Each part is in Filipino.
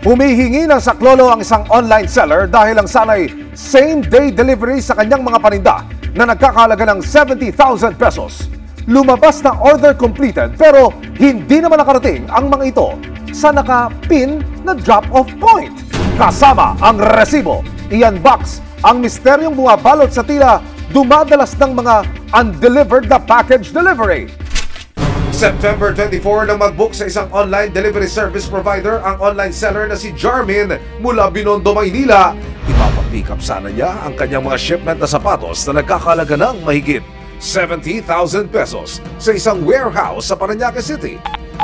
Humihingi ng saklolo ang isang online seller dahil lang sanay same-day delivery sa kanyang mga paninda na nagkakahalaga ng 70,000 pesos. Lumabas na order completed pero hindi naman nakarating ang mga ito sa naka-pin na drop-off point. Kasama ang resibo, i-unbox ang misteryong bumabalot sa tila dumadalas ng mga undelivered na package delivery. September 24 nang mag-book sa isang online delivery service provider ang online seller na si Jarmin mula Binondo, Maynila. Ipapapick up sana niya ang kanyang mga shipment na sapatos na nagkakalaga ng mahigit 70,000 pesos sa isang warehouse sa Parañaque City.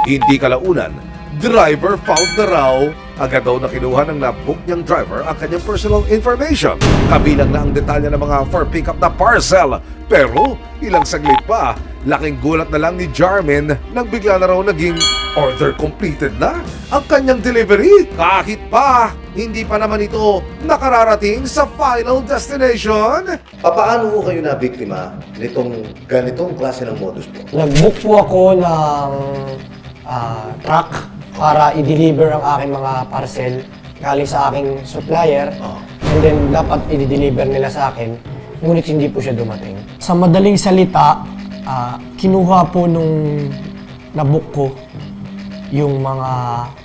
Hindi kalaunan, driver found na raw. Agad daw na kinuha ng na-book niyang driver ang kanyang personal information. Kabilang na ang detalye ng mga for pick-up na parcel. Pero ilang saglit pa, laking gulat na lang ni Jarmin nang bigla na raw naging order completed na ang kanyang delivery. Kahit pa, hindi pa naman ito nakararating sa final destination. Paano po kayo na-biktima nitong ganitong klase ng modus po? Nag-book po ako ng truck para i-deliver ang aking mga parcel galing sa aking supplier. And then dapat i-deliver nila sa akin, ngunit hindi po siya dumating. Sa madaling salita, kinuha po nung na-book ko yung mga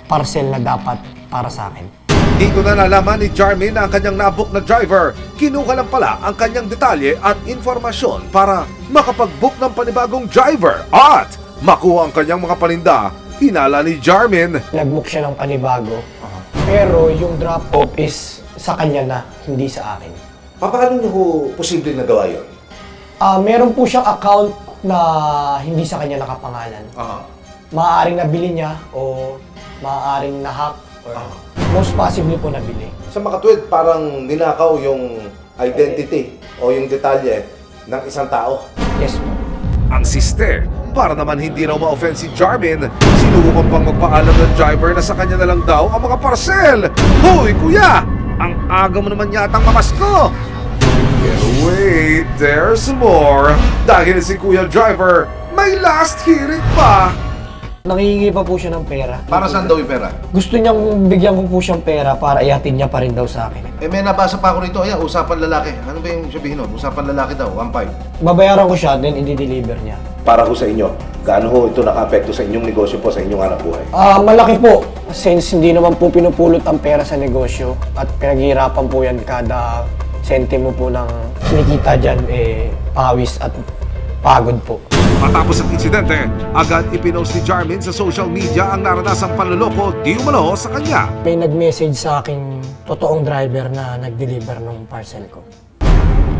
parcel na dapat para sa akin. Dito na nalaman ni Jarmin na ang kanyang na-book na driver. Kinuha lang pala ang kanyang detalye at informasyon para makapag-book ng panibagong driver at makuha ang kanyang mga paninda. Hinala ni Jarmin. Nag-book siya ng panibago, pero yung drop-off is sa kanya na, hindi sa akin. Paano niyo po posibleng nagawa yun? Meron po siyang account na hindi sa kanya nakapangalan. Maaaring nabili niya o maaaring na-hack or most possibly po nabili. Sa makatwid, parang ninakaw yung identity o yung detalye ng isang tao. Yes po. Ang sister, para naman hindi raw ma-offend si Jarmin, sinubukan pang magpaalam ng driver na sa kanya na lang daw ang mga parcel. Hoy kuya! Ang aga mo naman yatang mamasko! Pero wait, there's more. Dahil si Kuya Driver, may last hearing pa. Nangihingi pa po siya ng pera. Para saan daw yung pera? Gusto niyang bigyan ko po siyang pera para ihatid niya pa rin daw sa akin. May nabasa pa ako rito. Ayan, usapan lalaki. Ano ba yung sabihin nun? Usapan lalaki daw, 1.5. Babayaran ko siya, then i-deliver niya. Para ko sa inyo, gaano ho ito naka-apekto sa inyong negosyo po, sa inyong hanap buhay? Malaki po. Since hindi naman po pinupulot ang pera sa negosyo at pinaghihirapan po yan kada sentimo po ng kinikita dyan, pawis at pagod po. Matapos ang insidente, agad ipinost ni Jarmin sa social media ang naranasang panloloko di umano sa kanya. May nag-message sa aking totoong driver na nag-deliver ng parcel ko.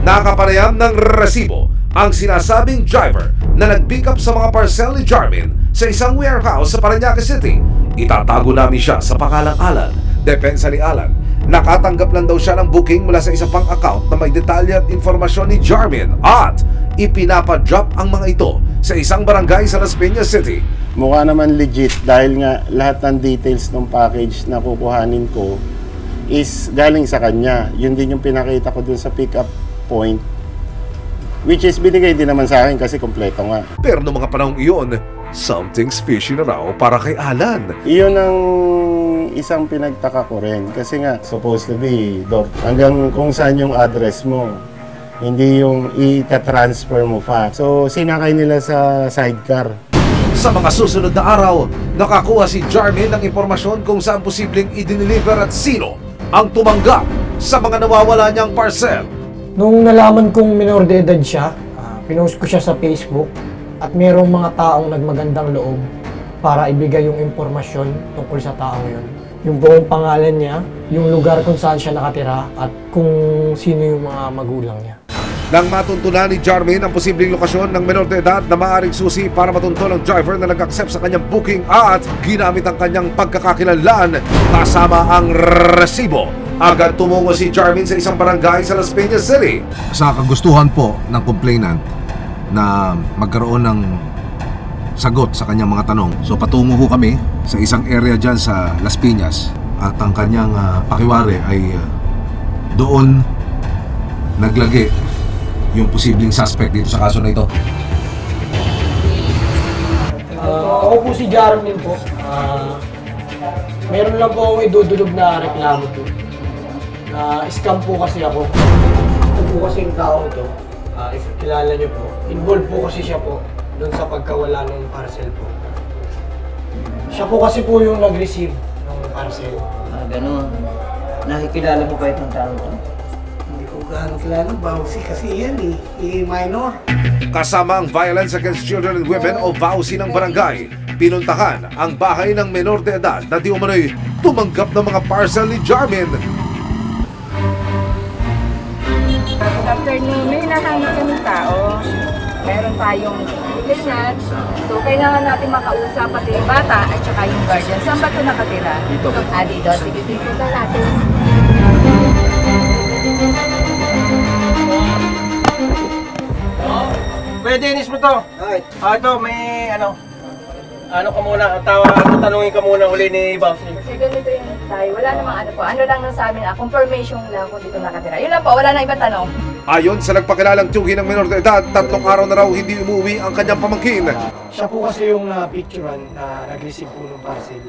Nakapareham ng resibo ang sinasabing driver na nag-pick up sa mga parcel ni Jarmin sa isang warehouse sa Parañaque City. Itatago namin siya sa pangalang Alan. Depensa ni Alan, nakatanggap lang daw siya ng booking mula sa isa pang account na may detalye at informasyon ni Jarmin at ipinapa-drop ang mga ito sa isang barangay sa Las Piñas City. Mukha naman legit dahil nga lahat ng details ng package na kukuhanin ko is galing sa kanya. Yun din yung pinakita ko dun sa pick-up point, which is binigay din naman sa akin kasi kompleto nga. Pero noong mga panahong iyon, something's fishy na raw para kay Alan. Iyon ang isang pinagtaka ko rin kasi nga supposed to be hanggang kung saan yung address mo, hindi yung i-transfer mo pa. So sinakay nila sa sidecar. Sa mga susunod na araw, nakakuha si Jarmin ng impormasyon kung saan posibleng i-deliver at sino ang tumanggap sa mga nawawala niyang parcel. Nung nalaman kong minor de edad siya, pinost ko siya sa Facebook at mayroong mga taong nagmagandang loob para ibigay yung impormasyon tungkol sa taong yun. Yung buong pangalan niya, yung lugar kung saan siya nakatira at kung sino yung mga magulang niya. Nang matuntunan ni Jarmin ang posibleng lokasyon ng menor de edad na maaaring susi para matuntun ang driver na nag-accept sa kanyang booking at ginamit ang kanyang pagkakakilanlan kasama ang resibo, agad tumungo si Jarmin sa isang barangay sa Las Piñas City. Sa kagustuhan po ng complainant na magkaroon ng sagot sa kanyang mga tanong. So patungo ho kami sa isang area dyan sa Las Piñas at ang kanyang pakiwari ay doon naglagi yung posibleng suspect dito sa kaso na ito. Ako po si Jarmin po. Meron lang po akong idudulog na reklamo po. Na scam po kasi ako. Ito po kasi yung tao to, if kilala niyo po, involved po kasi siya po doon sa pagkawala ng parcel po. Siya po kasi po yung nag-receive ng parcel. Ganun. Nakikilala mo ba itong tao to? Hindi ko gaano kilala, Bawsi kasi yan minor. Kasama ang Violence Against Children and Women o VAUSI ng barangay, pinuntahan ang bahay ng menor de edad na di umano'y tumanggap ng mga parcel ni Jarmin. Good afternoon, may hinahanap kami tao. Meron tayong complainant. So, kailangan natin makausap pati yung bata at saka yung guardian. Saan ba ito nakatira? Dito. Dito. Sige, dito natin. Kuya Dennis mo to. Right. Ito, may ano ka muna, tanungin ka muna uli ni Bawsi. Kasi ganito yung tayo. Wala namang ano po. Ano lang nang sa amin, confirmation lang kung dito nakatira. Yun lang po, wala na ibang tanong. Ayon sa nagpakilalang tiyuhin ng menor de edad, 3 araw na raw hindi umuwi ang kanyang pamangkin. Siya po kasi yung picturean na nag-receive po ng parcel.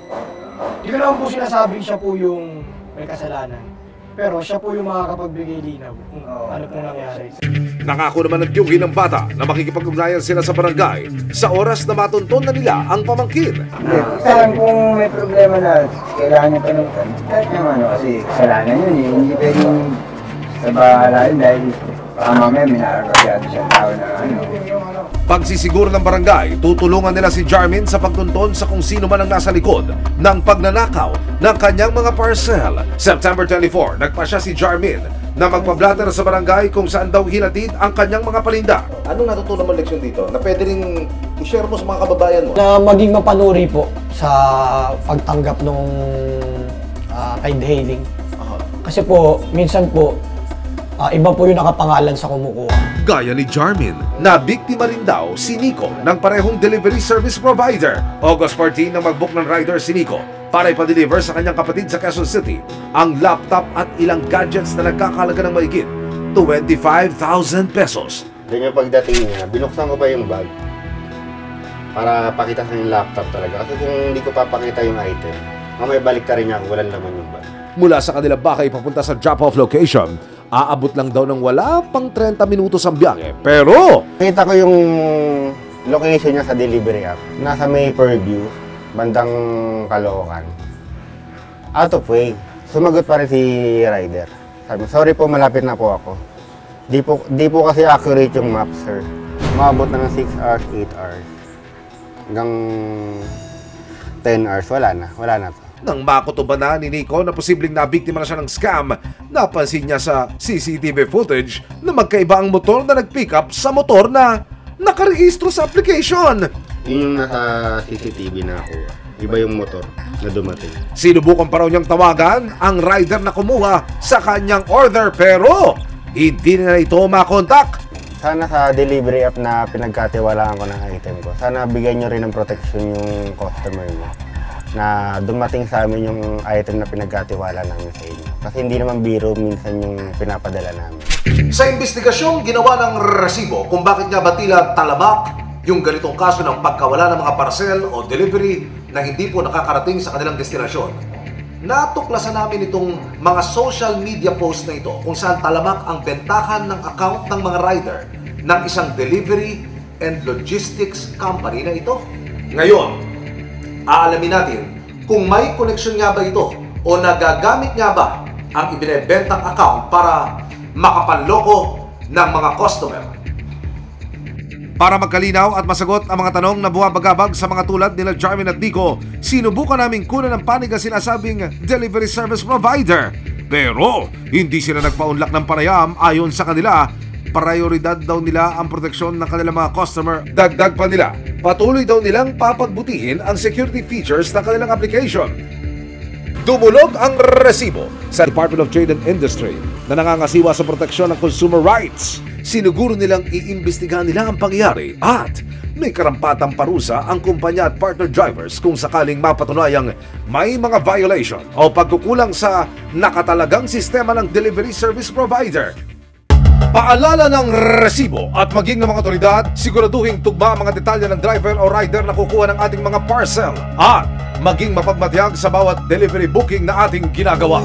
Hindi ko naman po sinasabing siya po yung may kasalanan. Pero siya po yung makakapagbigay linaw kung ano pong nangyari. Nangako naman ng tiyuhin ng bata na makikipag-ugnayan sila sa barangay sa oras na matunton na nila ang pamangkin. Saan kung may problema na kailangan niya panuntan, kahit naman kasi kasalanan yun eh. Hindi pwedeng sa bahala yun dahil baka mamaya may nakakabyado siyang tao na Pagsisiguro ng barangay, tutulungan nila si Jarmin sa pagtunton sa kung sino man ang nasa likod ng pagnanakaw ng kanyang mga parcel. September 24, nagpasya si Jarmin na magpa-blatter sa barangay kung saan daw hinatid ang kanyang mga paninda. Anong natutunan mo leksyon dito? Na pwede rin i-share mo sa mga kababayan mo? Na maging mapanuri po sa pagtanggap ng ride hailing. Kasi po, minsan po, iba po yung nakapangalan sa kumukuha. Gaya ni Jarmin, na biktima rin daw si Nico ng parehong delivery service provider. August 14 nang mag-book ng rider si Nico para ipa-deliver sa kanyang kapatid sa Quezon City ang laptop at ilang gadgets na nagkakalaga ng mahigit 25,000 pesos. Then yung pagdating niya, binuksan ko pa yung bag para pakita sa yung laptop talaga. Kasi kung hindi ko papakita yung item, mamaya balik ka rin niya kung walang laman yung bag. Mula sa kanilang bahay papunta sa drop-off location, aabot lang daw ng wala pang 30 minutos ang biyahe. Pero Nakita ko yung location niya sa delivery app. Nasa may purview, bandang Caloocan. Out of way. Sumagot pa rin si rider. Sabi, sorry po, malapit na po ako. Di po kasi accurate yung map, sir. Umabot na ng 6 hours, 8 hours. Hanggang 10 hours, wala na to. nang makutuban na ni Nico na posibleng nabiktima na siya ng scam, napansin niya sa CCTV footage na magkaiba ang motor na nag-pick up sa motor na nakarehistro sa application. Yun yung nasa CCTV na ako. Iba yung motor na dumating. Sinubukan pa raw niyang tawagan ang rider na kumuha sa kanyang order pero hindi na ito makontak. Sana sa delivery app na pinagkatiwalaan ko ng item ko, sana bigyan nyo rin ng protection yung customer mo na dumating sa amin yung item na pinagkatiwala namin sa inyo. Kasi hindi naman biro minsan yung pinapadala namin. Sa investigasyong ginawa ng resibo kung bakit nga ba tila talamak yung ganitong kaso ng pagkawala ng mga parcel o delivery na hindi po nakakarating sa kanilang destinasyon, natuklasan namin itong mga social media post na ito kung saan talamak ang bentahan ng account ng mga rider ng isang delivery and logistics company na ito. Ngayon, aalamin natin kung may koneksyon nga ba ito o nagagamit nga ba ang ibinebentang account para makapanloko ng mga customer. Para magkalinaw at masagot ang mga tanong na buwabagabag sa mga tulad nila Jarmin at Nico, sinubukan naming kunan ng panig ang sinasabing delivery service provider. Pero hindi sila nagpaunlak ng panayam. Ayon sa kanila, prioridad daw nila ang proteksyon ng kanilang mga customer. Dagdag pa nila, patuloy daw nilang papagbutihin ang security features ng kanilang application. Dumulog ang resibo sa Department of Trade and Industry na nangangasiwa sa proteksyon ng consumer rights. Sinuguro nilang iimbestigahan nila ang pangyayari at may karampatang parusa ang kumpanya at partner drivers kung sakaling mapatunayang may mga violation o pagkukulang sa nakatalagang sistema ng delivery service provider. Paalala ng resibo at maging ng mga otoridad, siguraduhin tugma ang mga detalye ng driver o rider na kukuha ng ating mga parcel at maging mapagmatiyag sa bawat delivery booking na ating ginagawa.